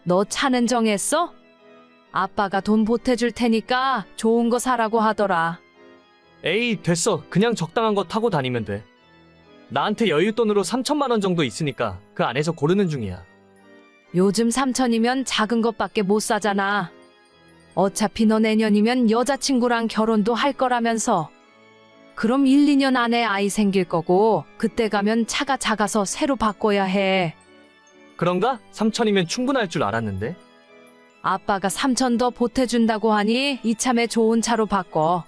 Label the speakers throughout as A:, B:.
A: 너 차는 정했어? 아빠가 돈 보태줄 테니까 좋은 거 사라고 하더라.
B: 에이, 됐어. 그냥 적당한 거 타고 다니면 돼. 나한테 여윳돈으로 3천만 원 정도 있으니까 그 안에서 고르는 중이야.
A: 요즘 3천이면 작은 것밖에 못 사잖아. 어차피 너 내년이면 여자친구랑 결혼도 할 거라면서. 그럼 1, 2년 안에 아이 생길 거고 그때 가면 차가 작아서 새로 바꿔야 해.
B: 그런가? 3천이면 충분할 줄 알았는데.
A: 아빠가 3천 더 보태준다고 하니 이참에 좋은 차로 바꿔.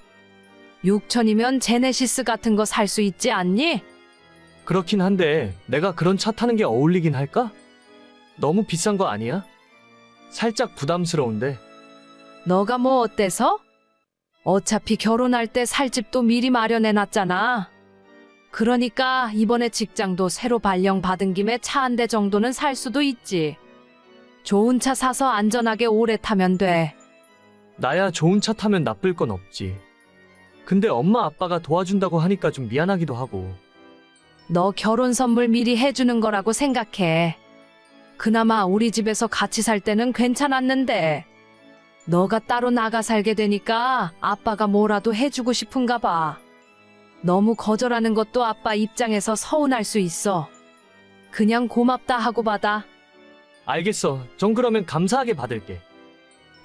A: 6천이면 제네시스 같은 거 살 수 있지 않니?
B: 그렇긴 한데 내가 그런 차 타는 게 어울리긴 할까? 너무 비싼 거 아니야? 살짝 부담스러운데.
A: 너가 뭐 어때서? 어차피 결혼할 때 살 집도 미리 마련해놨잖아. 그러니까 이번에 직장도 새로 발령받은 김에 차 한 대 정도는 살 수도 있지. 좋은 차 사서 안전하게 오래 타면 돼.
B: 나야 좋은 차 타면 나쁠 건 없지. 근데 엄마 아빠가 도와준다고 하니까 좀 미안하기도 하고.
A: 너 결혼 선물 미리 해주는 거라고 생각해. 그나마 우리 집에서 같이 살 때는 괜찮았는데. 너가 따로 나가 살게 되니까 아빠가 뭐라도 해주고 싶은가 봐. 너무 거절하는 것도 아빠 입장에서 서운할 수 있어. 그냥 고맙다 하고 받아.
B: 알겠어. 전 그러면 감사하게 받을게.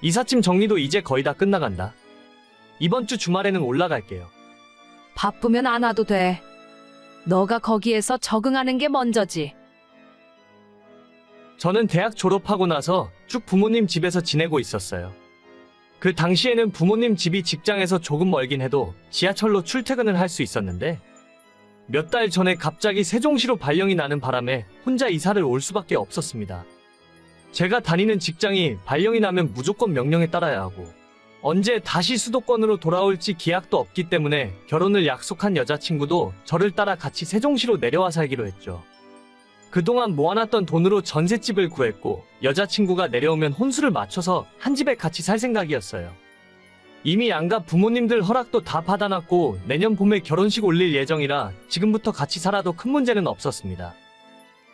B: 이삿짐 정리도 이제 거의 다 끝나간다. 이번 주 주말에는 올라갈게요.
A: 바쁘면 안 와도 돼. 너가 거기에서 적응하는 게 먼저지.
B: 저는 대학 졸업하고 나서 쭉 부모님 집에서 지내고 있었어요. 그 당시에는 부모님 집이 직장에서 조금 멀긴 해도 지하철로 출퇴근을 할 수 있었는데 몇 달 전에 갑자기 세종시로 발령이 나는 바람에 혼자 이사를 올 수밖에 없었습니다. 제가 다니는 직장이 발령이 나면 무조건 명령에 따라야 하고 언제 다시 수도권으로 돌아올지 기약도 없기 때문에 결혼을 약속한 여자친구도 저를 따라 같이 세종시로 내려와 살기로 했죠. 그동안 모아놨던 돈으로 전셋집을 구했고 여자친구가 내려오면 혼수를 맞춰서 한 집에 같이 살 생각이었어요. 이미 양가 부모님들 허락도 다 받아놨고 내년 봄에 결혼식 올릴 예정이라 지금부터 같이 살아도 큰 문제는 없었습니다.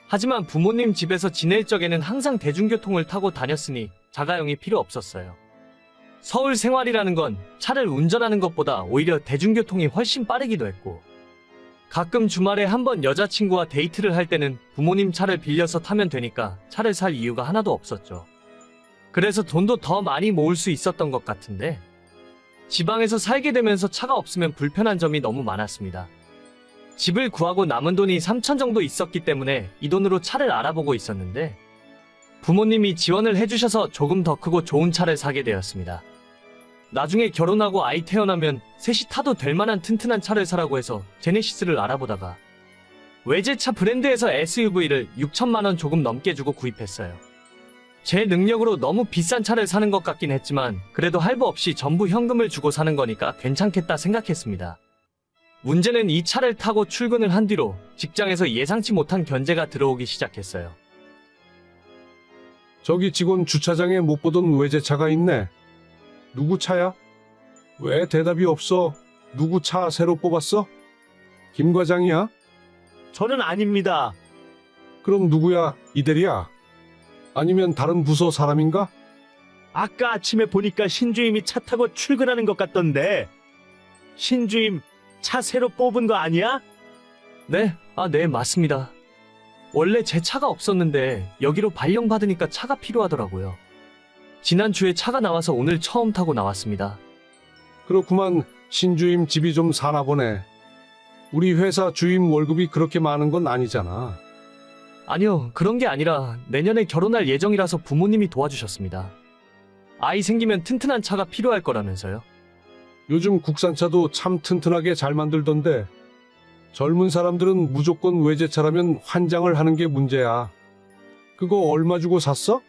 B: 하지만 부모님 집에서 지낼 적에는 항상 대중교통을 타고 다녔으니 자가용이 필요 없었어요. 서울 생활이라는 건 차를 운전하는 것보다 오히려 대중교통이 훨씬 빠르기도 했고 가끔 주말에 한번 여자친구와 데이트를 할 때는 부모님 차를 빌려서 타면 되니까 차를 살 이유가 하나도 없었죠. 그래서 돈도 더 많이 모을 수 있었던 것 같은데 지방에서 살게 되면서 차가 없으면 불편한 점이 너무 많았습니다. 집을 구하고 남은 돈이 3천 정도 있었기 때문에 이 돈으로 차를 알아보고 있었는데 부모님이 지원을 해주셔서 조금 더 크고 좋은 차를 사게 되었습니다. 나중에 결혼하고 아이 태어나면 셋이 타도 될 만한 튼튼한 차를 사라고 해서 제네시스를 알아보다가 외제차 브랜드에서 SUV를 6천만 원 조금 넘게 주고 구입했어요. 제 능력으로 너무 비싼 차를 사는 것 같긴 했지만 그래도 할부 없이 전부 현금을 주고 사는 거니까 괜찮겠다 생각했습니다. 문제는 이 차를 타고 출근을 한 뒤로 직장에서 예상치 못한 견제가 들어오기 시작했어요.
C: 저기 직원 주차장에 못 보던 외제차가 있네. 누구 차야? 왜 대답이 없어? 누구 차 새로 뽑았어? 김 과장이야?
D: 저는 아닙니다.
C: 그럼 누구야? 이대리야? 아니면 다른 부서 사람인가?
D: 아까 아침에 보니까 신주임이 차 타고 출근하는 것 같던데. 신주임, 차 새로 뽑은 거 아니야?
B: 네, 네, 맞습니다. 원래 제 차가 없었는데 여기로 발령받으니까 차가 필요하더라고요. 지난주에 차가 나와서 오늘 처음 타고 나왔습니다.
C: 그렇구만. 신주임 집이 좀 사나 보네. 우리 회사 주임 월급이 그렇게 많은 건 아니잖아.
B: 아니요, 그런 게 아니라 내년에 결혼할 예정이라서 부모님이 도와주셨습니다. 아이 생기면 튼튼한 차가 필요할 거라면서요.
C: 요즘 국산차도 참 튼튼하게 잘 만들던데 젊은 사람들은 무조건 외제차라면 환장을 하는 게 문제야. 그거 얼마 주고 샀어?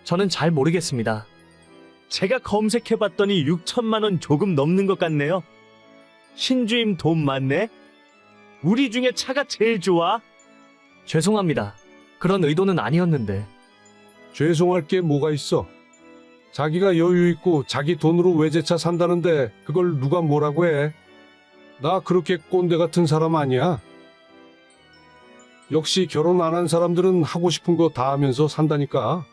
B: 저는 잘 모르겠습니다.
D: 제가 검색해봤더니 6천만 원 조금 넘는 것 같네요. 신주임 돈 많네? 우리 중에 차가 제일 좋아?
B: 죄송합니다. 그런 의도는 아니었는데.
C: 죄송할 게 뭐가 있어? 자기가 여유 있고 자기 돈으로 외제차 산다는데 그걸 누가 뭐라고 해? 나 그렇게 꼰대 같은 사람 아니야. 역시 결혼 안 한 사람들은 하고 싶은 거 다 하면서 산다니까.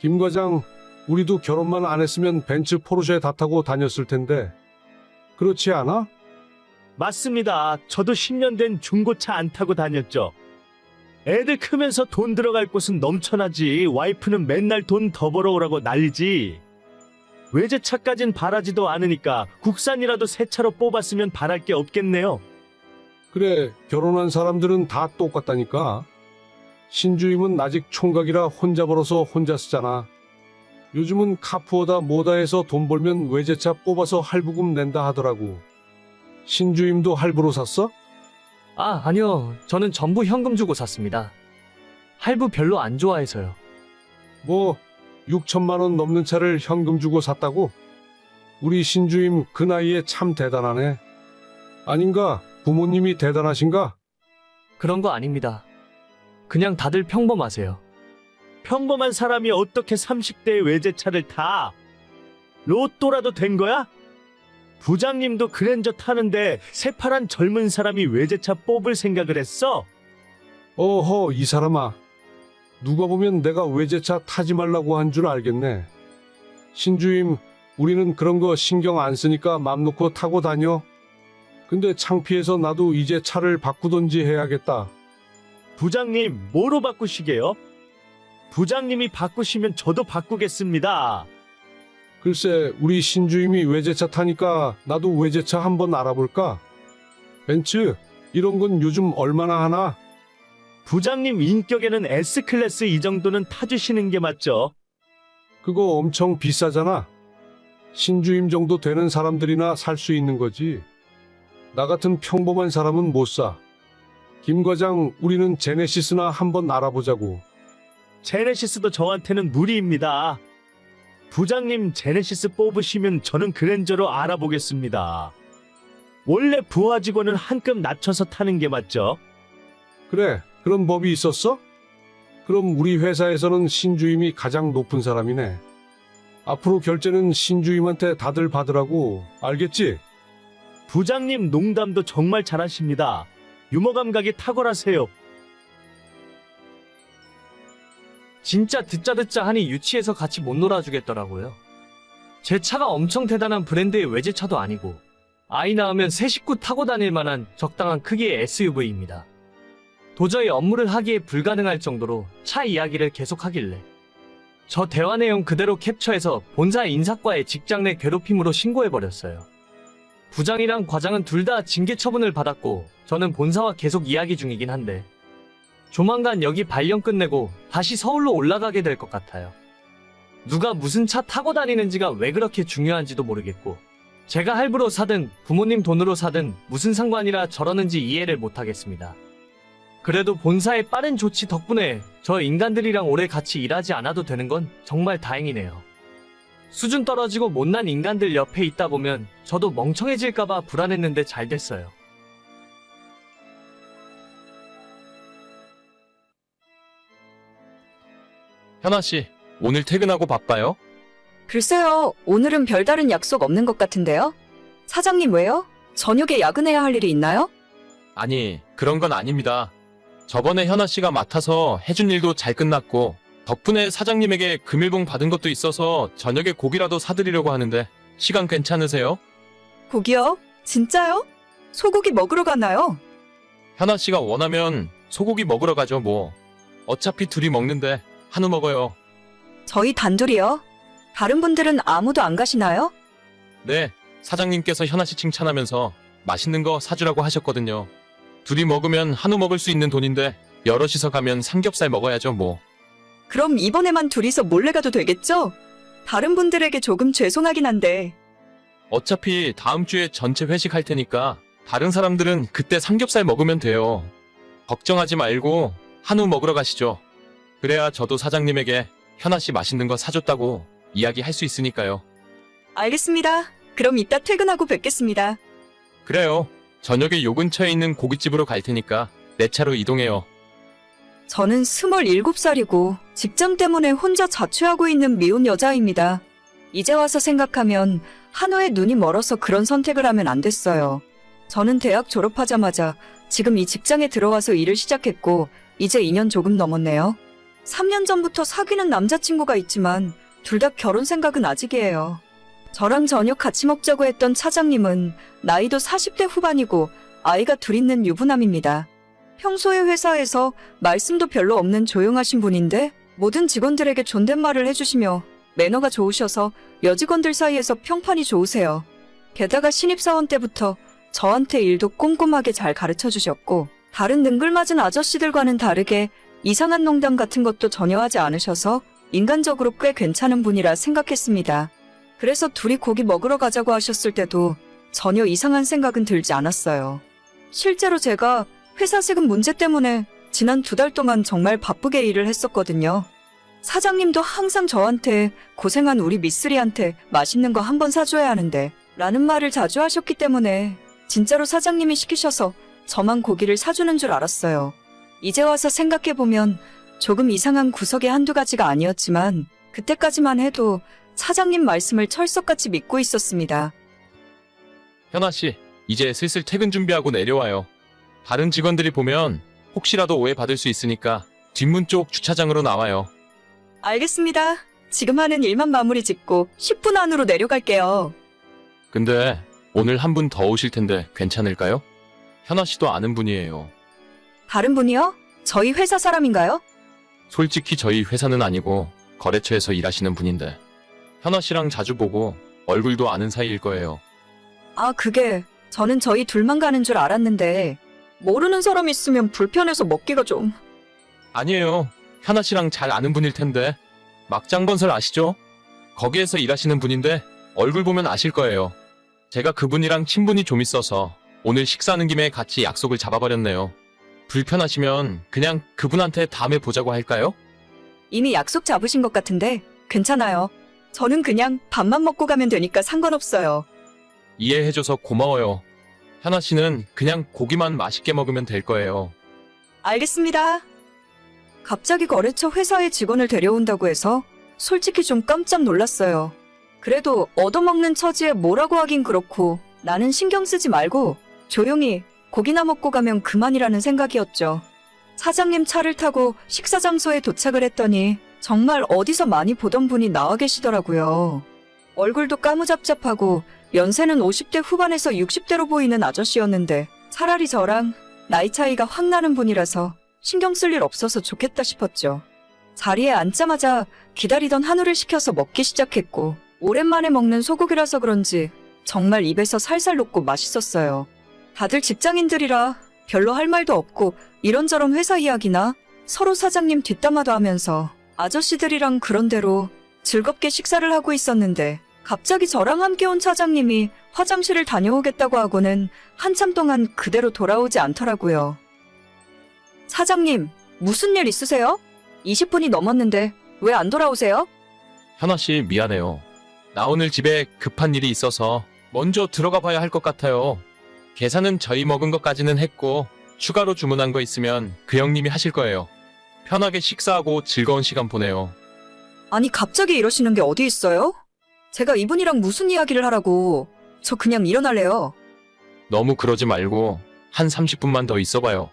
C: 김 과장, 우리도 결혼만 안 했으면 벤츠 포르쉐 다 타고 다녔을 텐데. 그렇지 않아?
D: 맞습니다. 저도 10년 된 중고차 안 타고 다녔죠. 애들 크면서 돈 들어갈 곳은 넘쳐나지. 와이프는 맨날 돈 더 벌어오라고 난리지. 외제차까진 바라지도 않으니까 국산이라도 새 차로 뽑았으면 바랄 게 없겠네요.
C: 그래, 결혼한 사람들은 다 똑같다니까. 신주임은 아직 총각이라 혼자 벌어서 혼자 쓰잖아. 요즘은 카푸어다 뭐다 해서 돈 벌면 외제차 뽑아서 할부금 낸다 하더라고. 신주임도 할부로 샀어?
B: 아, 아니요. 저는 전부 현금 주고 샀습니다. 할부 별로 안 좋아해서요.
C: 뭐 6천만 원 넘는 차를 현금 주고 샀다고? 우리 신주임 그 나이에 참 대단하네. 아닌가? 부모님이 대단하신가?
B: 그런 거 아닙니다. 그냥 다들 평범하세요.
D: 평범한 사람이 어떻게 30대의 외제차를 타? 로또라도 된 거야? 부장님도 그랜저 타는데 새파란 젊은 사람이 외제차 뽑을 생각을 했어?
C: 어허, 이 사람아. 누가 보면 내가 외제차 타지 말라고 한 줄 알겠네. 신주임, 우리는 그런 거 신경 안 쓰니까 맘 놓고 타고 다녀. 근데 창피해서 나도 이제 차를 바꾸던지 해야겠다.
D: 부장님, 뭐로 바꾸시게요? 부장님이 바꾸시면 저도 바꾸겠습니다.
C: 글쎄, 우리 신주임이 외제차 타니까 나도 외제차 한번 알아볼까? 벤츠, 이런 건 요즘 얼마나 하나?
D: 부장님 인격에는 S클래스 이 정도는 타주시는 게 맞죠?
C: 그거 엄청 비싸잖아. 신주임 정도 되는 사람들이나 살 수 있는 거지. 나 같은 평범한 사람은 못 사. 김 과장, 우리는 제네시스나 한번 알아보자고.
D: 제네시스도 저한테는 무리입니다. 부장님 제네시스 뽑으시면 저는 그랜저로 알아보겠습니다. 원래 부하 직원은 한 급 낮춰서 타는 게 맞죠?
C: 그래, 그런 법이 있었어? 그럼 우리 회사에서는 신주임이 가장 높은 사람이네. 앞으로 결제는 신주임한테 다들 받으라고, 알겠지?
D: 부장님 농담도 정말 잘하십니다. 유머 감각이 탁월하세요.
B: 진짜 듣자 하니 유치해서 같이 못 놀아주겠더라고요. 제 차가 엄청 대단한 브랜드의 외제차도 아니고 아이 낳으면 새 식구 타고 다닐 만한 적당한 크기의 SUV입니다. 도저히 업무를 하기에 불가능할 정도로 차 이야기를 계속하길래 저 대화 내용 그대로 캡처해서 본사 인사과에 직장 내 괴롭힘으로 신고해버렸어요. 부장이랑 과장은 둘 다 징계 처분을 받았고 저는 본사와 계속 이야기 중이긴 한데 조만간 여기 발령 끝내고 다시 서울로 올라가게 될 것 같아요. 누가 무슨 차 타고 다니는지가 왜 그렇게 중요한지도 모르겠고 제가 할부로 사든 부모님 돈으로 사든 무슨 상관이라 저러는지 이해를 못하겠습니다. 그래도 본사의 빠른 조치 덕분에 저 인간들이랑 오래 같이 일하지 않아도 되는 건 정말 다행이네요. 수준 떨어지고 못난 인간들 옆에 있다 보면 저도 멍청해질까봐 불안했는데 잘 됐어요.
E: 현아 씨, 오늘 퇴근하고 바빠요?
F: 글쎄요, 오늘은 별다른 약속 없는 것 같은데요? 사장님 왜요? 저녁에 야근해야 할 일이 있나요?
E: 아니, 그런 건 아닙니다. 저번에 현아 씨가 맡아서 해준 일도 잘 끝났고 덕분에 사장님에게 금일봉 받은 것도 있어서 저녁에 고기라도 사드리려고 하는데 시간 괜찮으세요?
F: 고기요? 진짜요? 소고기 먹으러 가나요?
E: 현아 씨가 원하면 소고기 먹으러 가죠 뭐. 어차피 둘이 먹는데 한우 먹어요.
F: 저희 단둘이요? 다른 분들은 아무도 안 가시나요?
E: 네, 사장님께서 현아 씨 칭찬하면서 맛있는 거 사주라고 하셨거든요. 둘이 먹으면 한우 먹을 수 있는 돈인데 여럿이서 가면 삼겹살 먹어야죠 뭐.
F: 그럼 이번에만 둘이서 몰래 가도 되겠죠? 다른 분들에게 조금 죄송하긴 한데.
E: 어차피 다음 주에 전체 회식할 테니까 다른 사람들은 그때 삼겹살 먹으면 돼요. 걱정하지 말고 한우 먹으러 가시죠. 그래야 저도 사장님에게 현아 씨 맛있는 거 사줬다고 이야기할 수 있으니까요.
F: 알겠습니다. 그럼 이따 퇴근하고 뵙겠습니다.
E: 그래요. 저녁에 요 근처에 있는 고깃집으로 갈 테니까 내 차로 이동해요.
F: 저는 27살이고 직장 때문에 혼자 자취하고 있는 미혼 여자입니다. 이제 와서 생각하면 한우에 눈이 멀어서 그런 선택을 하면 안 됐어요. 저는 대학 졸업하자마자 지금 이 직장에 들어와서 일을 시작했고 이제 2년 조금 넘었네요. 3년 전부터 사귀는 남자친구가 있지만 둘 다 결혼 생각은 아직이에요. 저랑 저녁 같이 먹자고 했던 차장님은 나이도 40대 후반이고 아이가 둘 있는 유부남입니다. 평소에 회사에서 말씀도 별로 없는 조용하신 분인데 모든 직원들에게 존댓말을 해주시며 매너가 좋으셔서 여직원들 사이에서 평판이 좋으세요. 게다가 신입사원 때부터 저한테 일도 꼼꼼하게 잘 가르쳐 주셨고 다른 능글맞은 아저씨들과는 다르게 이상한 농담 같은 것도 전혀 하지 않으셔서 인간적으로 꽤 괜찮은 분이라 생각했습니다. 그래서 둘이 고기 먹으러 가자고 하셨을 때도 전혀 이상한 생각은 들지 않았어요. 실제로 제가 회사 세금 문제 때문에 지난 2달 동안 정말 바쁘게 일을 했었거든요. 사장님도 항상 저한테 고생한 우리 미쓰리한테 맛있는 거 한번 사줘야 하는데 라는 말을 자주 하셨기 때문에 진짜로 사장님이 시키셔서 저만 고기를 사주는 줄 알았어요. 이제 와서 생각해보면 조금 이상한 구석이 한두 가지가 아니었지만 그때까지만 해도 사장님 말씀을 철석같이 믿고 있었습니다.
E: 현아 씨, 이제 슬슬 퇴근 준비하고 내려와요. 다른 직원들이 보면 혹시라도 오해받을 수 있으니까 뒷문 쪽 주차장으로 나와요.
F: 알겠습니다. 지금 하는 일만 마무리 짓고 10분 안으로 내려갈게요.
E: 근데 오늘 한 분 더 오실 텐데 괜찮을까요? 현아 씨도 아는 분이에요.
F: 다른 분이요? 저희 회사 사람인가요?
E: 솔직히 저희 회사는 아니고 거래처에서 일하시는 분인데 현아 씨랑 자주 보고 얼굴도 아는 사이일 거예요.
F: 아, 그게 저는 저희 둘만 가는 줄 알았는데 모르는 사람 있으면 불편해서 먹기가 좀...
E: 아니에요. 현아 씨랑 잘 아는 분일 텐데. 막장건설 아시죠? 거기에서 일하시는 분인데 얼굴 보면 아실 거예요. 제가 그분이랑 친분이 좀 있어서 오늘 식사하는 김에 같이 약속을 잡아버렸네요. 불편하시면 그냥 그분한테 다음에 보자고 할까요?
F: 이미 약속 잡으신 것 같은데 괜찮아요. 저는 그냥 밥만 먹고 가면 되니까 상관없어요.
E: 이해해줘서 고마워요. 현아 씨는 그냥 고기만 맛있게 먹으면 될 거예요.
F: 알겠습니다. 갑자기 거래처 회사에 직원을 데려온다고 해서 솔직히 좀 깜짝 놀랐어요. 그래도 얻어먹는 처지에 뭐라고 하긴 그렇고 나는 신경 쓰지 말고 조용히 고기나 먹고 가면 그만이라는 생각이었죠. 사장님 차를 타고 식사 장소에 도착을 했더니 정말 어디서 많이 보던 분이 나와 계시더라고요. 얼굴도 까무잡잡하고 연세는 50대 후반에서 60대로 보이는 아저씨였는데 차라리 저랑 나이 차이가 확 나는 분이라서 신경 쓸 일 없어서 좋겠다 싶었죠. 자리에 앉자마자 기다리던 한우를 시켜서 먹기 시작했고 오랜만에 먹는 소고기라서 그런지 정말 입에서 살살 녹고 맛있었어요. 다들 직장인들이라 별로 할 말도 없고 이런저런 회사 이야기나 서로 사장님 뒷담화도 하면서 아저씨들이랑 그런대로 즐겁게 식사를 하고 있었는데 갑자기 저랑 함께 온 차장님이 화장실을 다녀오겠다고 하고는 한참 동안 그대로 돌아오지 않더라고요. 사장님, 무슨 일 있으세요? 20분이 넘었는데 왜 안 돌아오세요?
E: 현아 씨 미안해요. 나 오늘 집에 급한 일이 있어서 먼저 들어가 봐야 할 것 같아요. 계산은 저희 먹은 것까지는 했고 추가로 주문한 거 있으면 그 형님이 하실 거예요. 편하게 식사하고 즐거운 시간 보내요.
F: 아니 갑자기 이러시는 게 어디 있어요? 제가 이분이랑 무슨 이야기를 하라고. 저 그냥 일어날래요.
E: 너무 그러지 말고 한 30분만 더 있어봐요.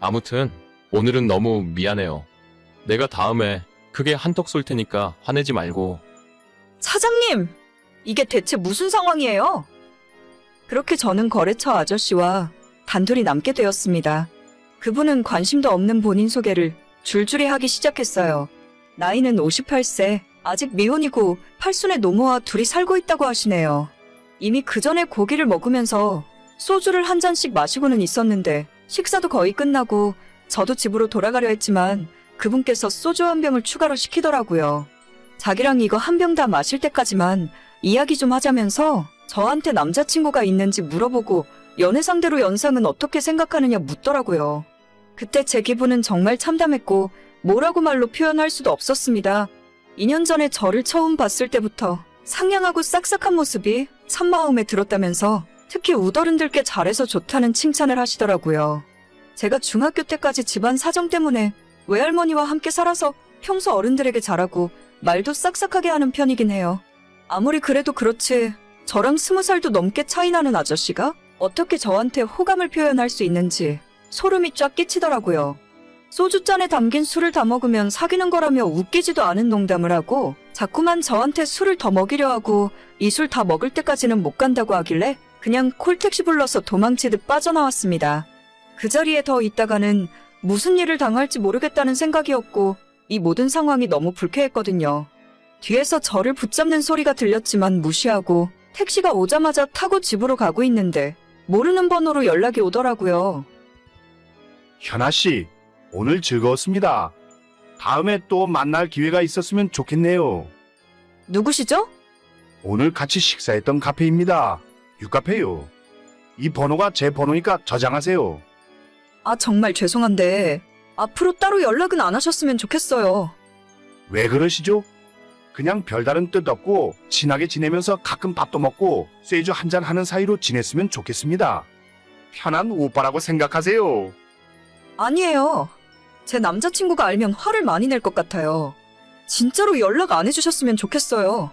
E: 아무튼 오늘은 너무 미안해요. 내가 다음에 크게 한턱 쏠 테니까 화내지 말고.
F: 사장님! 이게 대체 무슨 상황이에요? 그렇게 저는 거래처 아저씨와 단둘이 남게 되었습니다. 그분은 관심도 없는 본인 소개를 줄줄이 하기 시작했어요. 나이는 58세, 아직 미혼이고 팔순의 노모와 둘이 살고 있다고 하시네요. 이미 그 전에 고기를 먹으면서 소주를 한 잔씩 마시고는 있었는데 식사도 거의 끝나고 저도 집으로 돌아가려 했지만 그분께서 소주 한 병을 추가로 시키더라고요. 자기랑 이거 한 병 다 마실 때까지만 이야기 좀 하자면서 저한테 남자친구가 있는지 물어보고 연애 상대로 연상은 어떻게 생각하느냐 묻더라고요. 그때 제 기분은 정말 참담했고 뭐라고 말로 표현할 수도 없었습니다. 2년 전에 저를 처음 봤을 때부터 상냥하고 싹싹한 모습이 참 마음에 들었다면서 특히 우더른들께 잘해서 좋다는 칭찬을 하시더라고요. 제가 중학교 때까지 집안 사정 때문에 외할머니와 함께 살아서 평소 어른들에게 잘하고 말도 싹싹하게 하는 편이긴 해요. 아무리 그래도 그렇지 저랑 20살도 넘게 차이 나는 아저씨가 어떻게 저한테 호감을 표현할 수 있는지 소름이 쫙 끼치더라고요. 소주잔에 담긴 술을 다 먹으면 사귀는 거라며 웃기지도 않은 농담을 하고 자꾸만 저한테 술을 더 먹이려 하고 이 술 다 먹을 때까지는 못 간다고 하길래 그냥 콜택시 불러서 도망치듯 빠져나왔습니다. 그 자리에 더 있다가는 무슨 일을 당할지 모르겠다는 생각이었고 이 모든 상황이 너무 불쾌했거든요. 뒤에서 저를 붙잡는 소리가 들렸지만 무시하고 택시가 오자마자 타고 집으로 가고 있는데 모르는 번호로 연락이 오더라고요.
G: 현아 씨, 오늘 즐거웠습니다. 다음에 또 만날 기회가 있었으면 좋겠네요.
F: 누구시죠?
G: 오늘 같이 식사했던 카페입니다. 유카페요. 이 번호가 제 번호니까 저장하세요.
F: 아, 정말 죄송한데 앞으로 따로 연락은 안 하셨으면 좋겠어요.
G: 왜 그러시죠? 그냥 별다른 뜻 없고 친하게 지내면서 가끔 밥도 먹고 쇠주 한잔 하는 사이로 지냈으면 좋겠습니다. 편한 오빠라고 생각하세요.
F: 아니에요. 제 남자친구가 알면 화를 많이 낼 것 같아요. 진짜로 연락 안 해주셨으면 좋겠어요.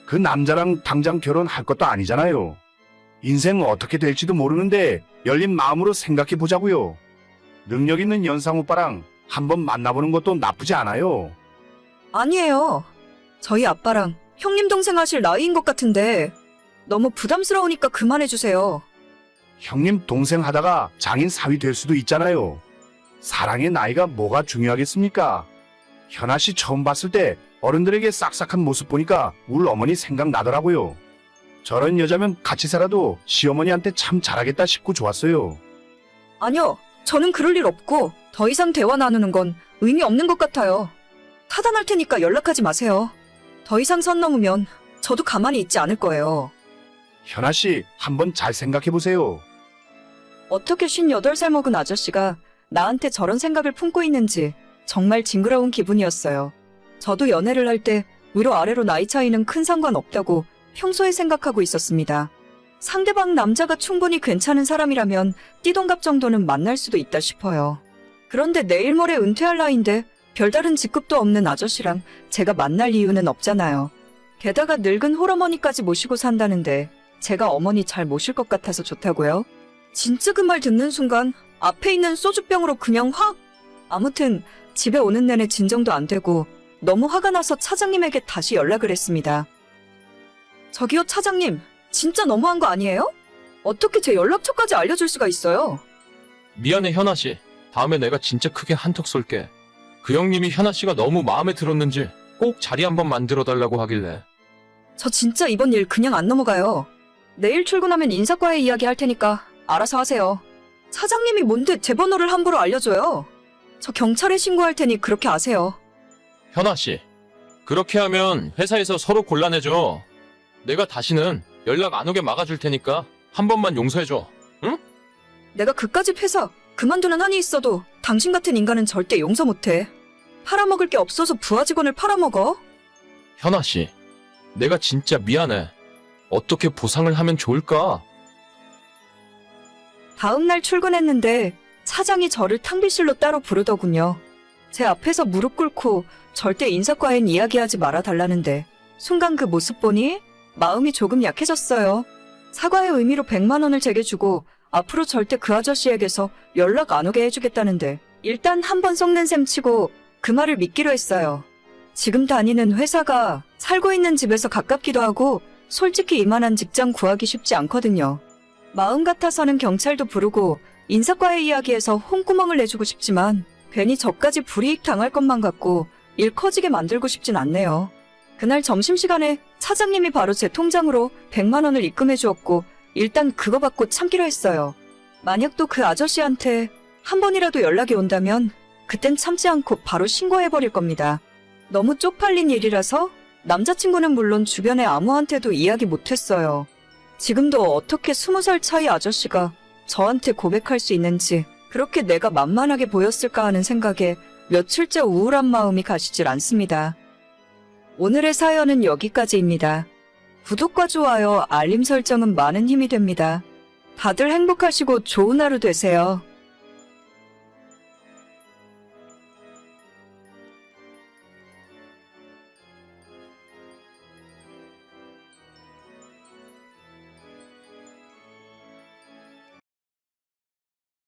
G: 그 남자랑 당장 결혼할 것도 아니잖아요. 인생 어떻게 될지도 모르는데 열린 마음으로 생각해 보자고요. 능력 있는 연상 오빠랑 한번 만나보는 것도 나쁘지 않아요.
F: 아니에요. 저희 아빠랑 형님 동생 하실 나이인 것 같은데 너무 부담스러우니까 그만해주세요.
G: 형님 동생 하다가 장인 사위 될 수도 있잖아요. 사랑의 나이가 뭐가 중요하겠습니까? 현아 씨 처음 봤을 때 어른들에게 싹싹한 모습 보니까 울 어머니 생각나더라고요. 저런 여자면 같이 살아도 시어머니한테 참 잘하겠다 싶고 좋았어요.
F: 아니요. 저는 그럴 일 없고 더 이상 대화 나누는 건 의미 없는 것 같아요. 타단할 테니까 연락하지 마세요. 더 이상 선 넘으면 저도 가만히 있지 않을 거예요.
G: 현아 씨 한번 잘 생각해 보세요.
F: 어떻게 58살 먹은 아저씨가 나한테 저런 생각을 품고 있는지 정말 징그러운 기분이었어요. 저도 연애를 할 때 위로 아래로 나이 차이는 큰 상관없다고 평소에 생각하고 있었습니다. 상대방 남자가 충분히 괜찮은 사람이라면 띠동갑 정도는 만날 수도 있다 싶어요. 그런데 내일 모레 은퇴할 나이인데 별다른 직급도 없는 아저씨랑 제가 만날 이유는 없잖아요. 게다가 늙은 홀어머니까지 모시고 산다는데 제가 어머니 잘 모실 것 같아서 좋다고요? 진짜 그 말 듣는 순간 앞에 있는 소주병으로 그냥 확! 아무튼 집에 오는 내내 진정도 안 되고 너무 화가 나서 차장님에게 다시 연락을 했습니다. 저기요 차장님, 진짜 너무한 거 아니에요? 어떻게 제 연락처까지 알려줄 수가 있어요?
E: 미안해 현아 씨. 다음에 내가 진짜 크게 한턱 쏠게. 그 형님이 현아 씨가 너무 마음에 들었는지 꼭 자리 한번 만들어 달라고 하길래.
F: 저 진짜 이번 일 그냥 안 넘어가요. 내일 출근하면 인사과에 이야기할 테니까 알아서 하세요. 차장님이 뭔데 제 번호를 함부로 알려줘요? 저 경찰에 신고할 테니 그렇게 아세요.
E: 현아 씨. 그렇게 하면 회사에서 서로 곤란해져. 내가 다시는 연락 안 오게 막아줄 테니까 한 번만 용서해줘. 응?
F: 내가 그까짓 회사 그만두는 한이 있어도 당신 같은 인간은 절대 용서 못해. 팔아먹을 게 없어서 부하 직원을 팔아먹어?
E: 현아 씨. 내가 진짜 미안해. 어떻게 보상을 하면 좋을까?
F: 다음 날 출근했는데 차장이 저를 탕비실로 따로 부르더군요. 제 앞에서 무릎 꿇고 절대 인사과엔 이야기하지 말아 달라는데 순간 그 모습 보니 마음이 조금 약해졌어요. 사과의 의미로 100만 원을 제게 주고 앞으로 절대 그 아저씨에게서 연락 안 오게 해주겠다는데 일단 한번 속는 셈 치고 그 말을 믿기로 했어요. 지금 다니는 회사가 살고 있는 집에서 가깝기도 하고 솔직히 이만한 직장 구하기 쉽지 않거든요. 마음 같아서는 경찰도 부르고 인사과의 이야기에서 홍구멍을 내주고 싶지만 괜히 저까지 불이익 당할 것만 같고 일 커지게 만들고 싶진 않네요. 그날 점심시간에 차장님이 바로 제 통장으로 100만 원을 입금해 주었고 일단 그거 받고 참기로 했어요. 만약 또 그 아저씨한테 한 번이라도 연락이 온다면 그땐 참지 않고 바로 신고해버릴 겁니다. 너무 쪽팔린 일이라서 남자친구는 물론 주변에 아무한테도 이야기 못했어요. 지금도 어떻게 20살 차이 아저씨가 저한테 고백할 수 있는지 그렇게 내가 만만하게 보였을까 하는 생각에 며칠째 우울한 마음이 가시질 않습니다. 오늘의 사연은 여기까지입니다. 구독과 좋아요, 알림 설정은 많은 힘이 됩니다. 다들 행복하시고 좋은 하루 되세요.